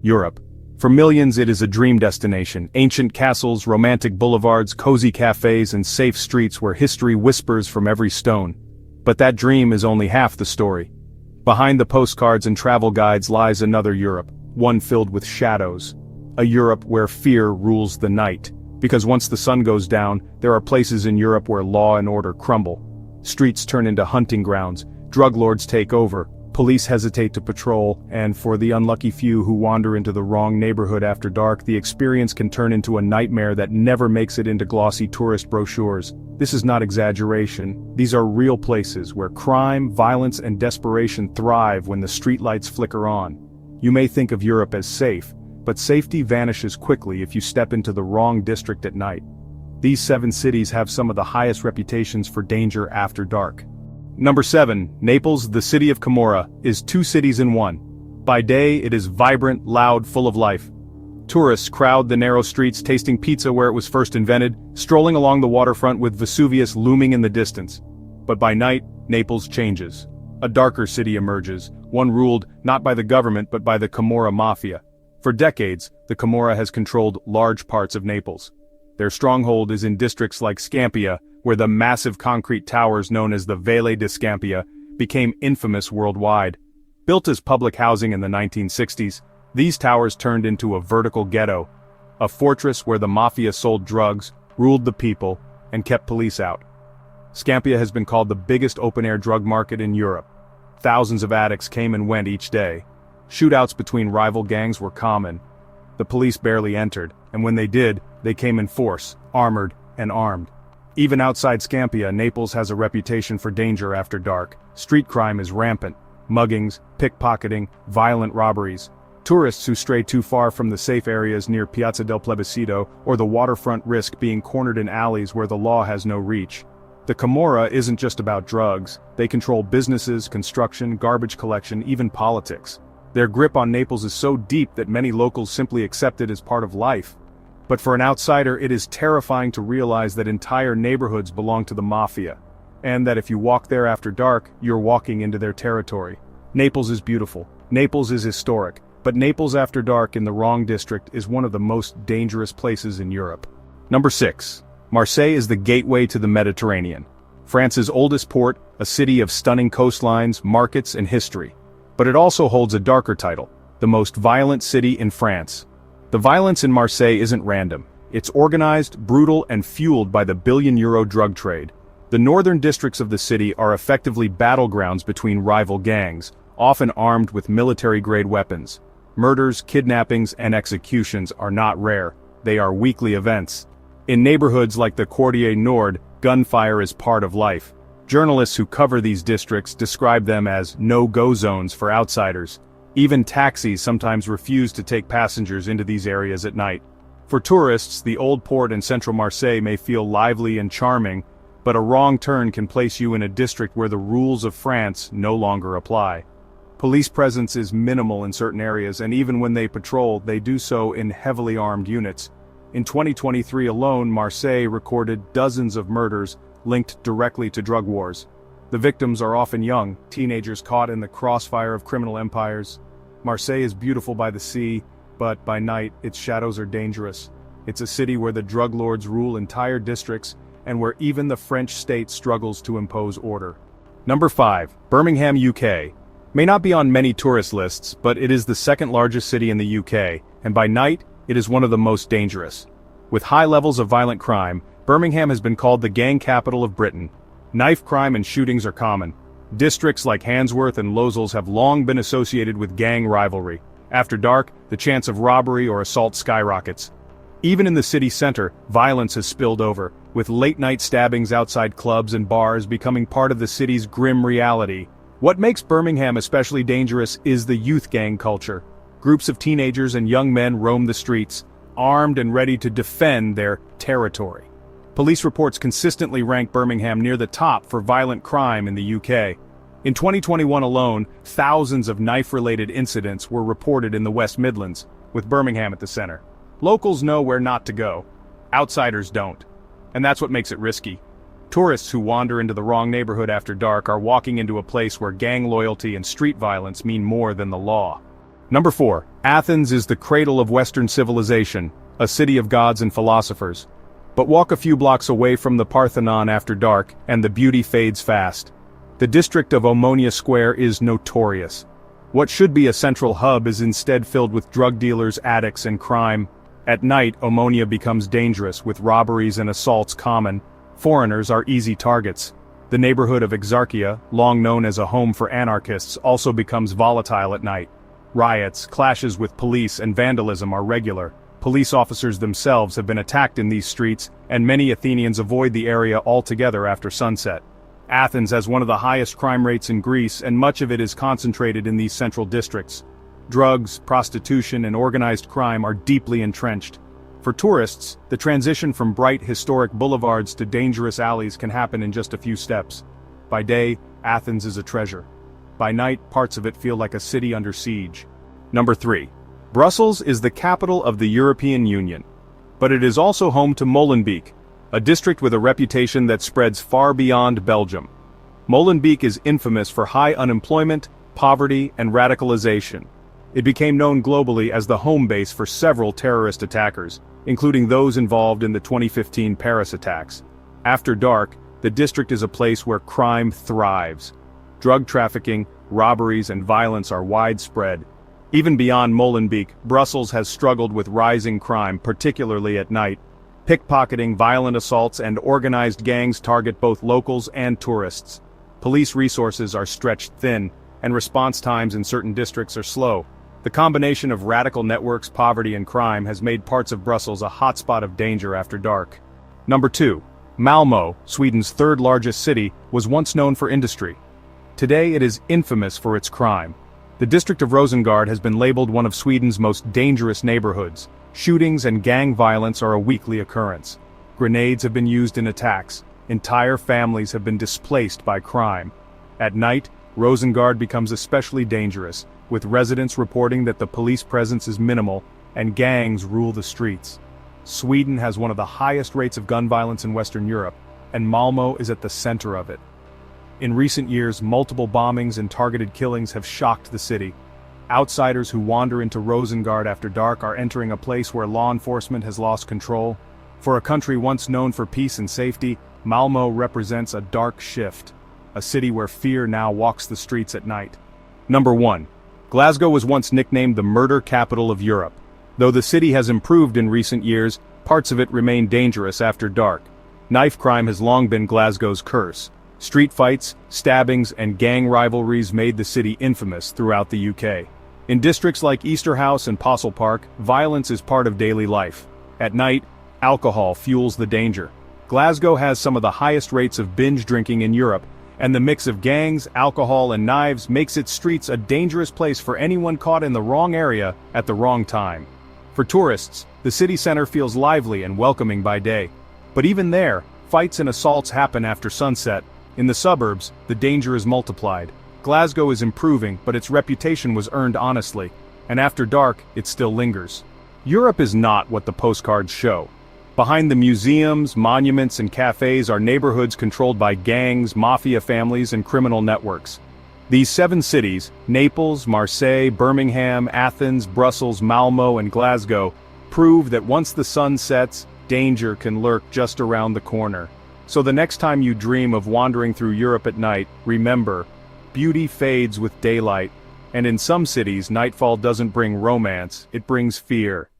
Europe. For millions it is a dream destination, ancient castles, romantic boulevards, cozy cafes and safe streets where history whispers from every stone. But that dream is only half the story. Behind the postcards and travel guides lies another Europe, one filled with shadows. A Europe where fear rules the night. Because once the sun goes down, there are places in Europe where law and order crumble. Streets turn into hunting grounds, drug lords take over, police hesitate to patrol, and for the unlucky few who wander into the wrong neighborhood after dark, the experience can turn into a nightmare that never makes it into glossy tourist brochures. This is not exaggeration. These are real places where crime, violence, and desperation thrive when the streetlights flicker on. You may think of Europe as safe, but safety vanishes quickly if you step into the wrong district at night. These 7 cities have some of the highest reputations for danger after dark. Number 7, Naples, the city of Camorra, is 2 cities in one. By day, it is vibrant, loud, full of life. Tourists crowd the narrow streets tasting pizza where it was first invented, strolling along the waterfront with Vesuvius looming in the distance. But by night, Naples changes. A darker city emerges, one ruled not by the government but by the Camorra mafia. For decades, the Camorra has controlled large parts of Naples. Their stronghold is in districts like Scampia, where the massive concrete towers known as the Vele di Scampia became infamous worldwide. Built as public housing in the 1960s, these towers turned into a vertical ghetto, a fortress where the mafia sold drugs, ruled the people, and kept police out. Scampia has been called the biggest open-air drug market in Europe. Thousands of addicts came and went each day. Shootouts between rival gangs were common. The police barely entered, and when they did, they came in force, armored and armed. Even outside Scampia, Naples has a reputation for danger after dark. Street crime is rampant. Muggings, pickpocketing, violent robberies. Tourists who stray too far from the safe areas near Piazza del Plebiscito or the waterfront risk being cornered in alleys where the law has no reach. The Camorra isn't just about drugs. They control businesses, construction, garbage collection, even politics. Their grip on Naples is so deep that many locals simply accept it as part of life. But for an outsider, it is terrifying to realize that entire neighborhoods belong to the mafia, and that if you walk there after dark, you're walking into their territory. Naples is beautiful. Naples is historic. But Naples after dark in the wrong district is one of the most dangerous places in Europe. Number 6. Marseille is the gateway to the Mediterranean. France's oldest port, a city of stunning coastlines, markets, and history. But it also holds a darker title, the most violent city in France. The violence in Marseille isn't random. It's organized, brutal, and fueled by the billion-euro drug trade. The northern districts of the city are effectively battlegrounds between rival gangs, often armed with military-grade weapons. Murders, kidnappings, and executions are not rare. They are weekly events. In neighborhoods like the Quartier Nord, gunfire is part of life. Journalists who cover these districts describe them as no-go zones for outsiders. Even taxis sometimes refuse to take passengers into these areas at night. For tourists, the old port in central Marseille may feel lively and charming, but a wrong turn can place you in a district where the rules of France no longer apply. Police presence is minimal in certain areas, and even when they patrol, they do so in heavily armed units. In 2023 alone, Marseille recorded dozens of murders linked directly to drug wars. The victims are often young, teenagers caught in the crossfire of criminal empires. Marseille is beautiful by the sea, but by night, its shadows are dangerous. It's a city where the drug lords rule entire districts, and where even the French state struggles to impose order. Number 5. Birmingham, UK. May not be on many tourist lists, but it is the second largest city in the UK, and by night, it is one of the most dangerous. With high levels of violent crime, Birmingham has been called the gang capital of Britain. Knife crime and shootings are common. Districts like Handsworth and Losells have long been associated with gang rivalry. After dark, the chance of robbery or assault skyrockets. Even in the city center, violence has spilled over, with late-night stabbings outside clubs and bars becoming part of the city's grim reality. What makes Birmingham especially dangerous is the youth gang culture. Groups of teenagers and young men roam the streets, armed and ready to defend their territory. Police reports consistently rank Birmingham near the top for violent crime in the UK. In 2021 alone, thousands of knife-related incidents were reported in the West Midlands, with Birmingham at the center. Locals know where not to go. Outsiders don't. And that's what makes it risky. Tourists who wander into the wrong neighborhood after dark are walking into a place where gang loyalty and street violence mean more than the law. Number 4. Athens is the cradle of Western civilization, a city of gods and philosophers. But walk a few blocks away from the Parthenon after dark, and the beauty fades fast. The district of Omonia Square is notorious. What should be a central hub is instead filled with drug dealers, addicts, and crime. At night, Omonia becomes dangerous, with robberies and assaults common. Foreigners are easy targets. The neighborhood of Exarchia, long known as a home for anarchists, also becomes volatile at night. Riots, clashes with police, and vandalism are regular. Police officers themselves have been attacked in these streets, and many Athenians avoid the area altogether after sunset. Athens has one of the highest crime rates in Greece, and much of it is concentrated in these central districts. Drugs, prostitution, and organized crime are deeply entrenched. For tourists, the transition from bright historic boulevards to dangerous alleys can happen in just a few steps. By day, Athens is a treasure. By night, parts of it feel like a city under siege. Number 3. Brussels is the capital of the European Union. But it is also home to Molenbeek, a district with a reputation that spreads far beyond Belgium. Molenbeek is infamous for high unemployment, poverty, and radicalization. It became known globally as the home base for several terrorist attackers, including those involved in the 2015 Paris attacks. After dark, the district is a place where crime thrives. Drug trafficking, robberies, and violence are widespread. Even beyond Molenbeek, Brussels has struggled with rising crime, particularly at night. Pickpocketing, violent assaults, and organized gangs target both locals and tourists. Police resources are stretched thin, and response times in certain districts are slow. The combination of radical networks, poverty, and crime has made parts of Brussels a hotspot of danger after dark. Number 2. Malmö, Sweden's third largest city, was once known for industry. Today it is infamous for its crime. The district of Rosengård has been labeled one of Sweden's most dangerous neighborhoods. Shootings and gang violence are a weekly occurrence. Grenades have been used in attacks. Entire families have been displaced by crime. At night, Rosengård becomes especially dangerous, with residents reporting that the police presence is minimal and gangs rule the streets. Sweden has one of the highest rates of gun violence in Western Europe, and Malmö is at the center of it. In recent years, multiple bombings and targeted killings have shocked the city. Outsiders who wander into Rosengård after dark are entering a place where law enforcement has lost control. For a country once known for peace and safety, Malmö represents a dark shift, a city where fear now walks the streets at night. Number 1. Glasgow was once nicknamed the murder capital of Europe. Though the city has improved in recent years, parts of it remain dangerous after dark. Knife crime has long been Glasgow's curse. Street fights, stabbings, and gang rivalries made the city infamous throughout the UK. In districts like Easterhouse and Postle Park, violence is part of daily life. At night, alcohol fuels the danger. Glasgow has some of the highest rates of binge drinking in Europe, and the mix of gangs, alcohol, and knives makes its streets a dangerous place for anyone caught in the wrong area at the wrong time. For tourists, the city center feels lively and welcoming by day. But even there, fights and assaults happen after sunset. In the suburbs, the danger is multiplied. Glasgow is improving, but its reputation was earned honestly, and after dark, it still lingers. Europe is not what the postcards show. Behind the museums, monuments, and cafes are neighborhoods controlled by gangs, mafia families, and criminal networks. These 7 cities, Naples, Marseille, Birmingham, Athens, Brussels, Malmö, and Glasgow, prove that once the sun sets, danger can lurk just around the corner. So the next time you dream of wandering through Europe at night, remember, beauty fades with daylight, and in some cities nightfall doesn't bring romance, it brings fear.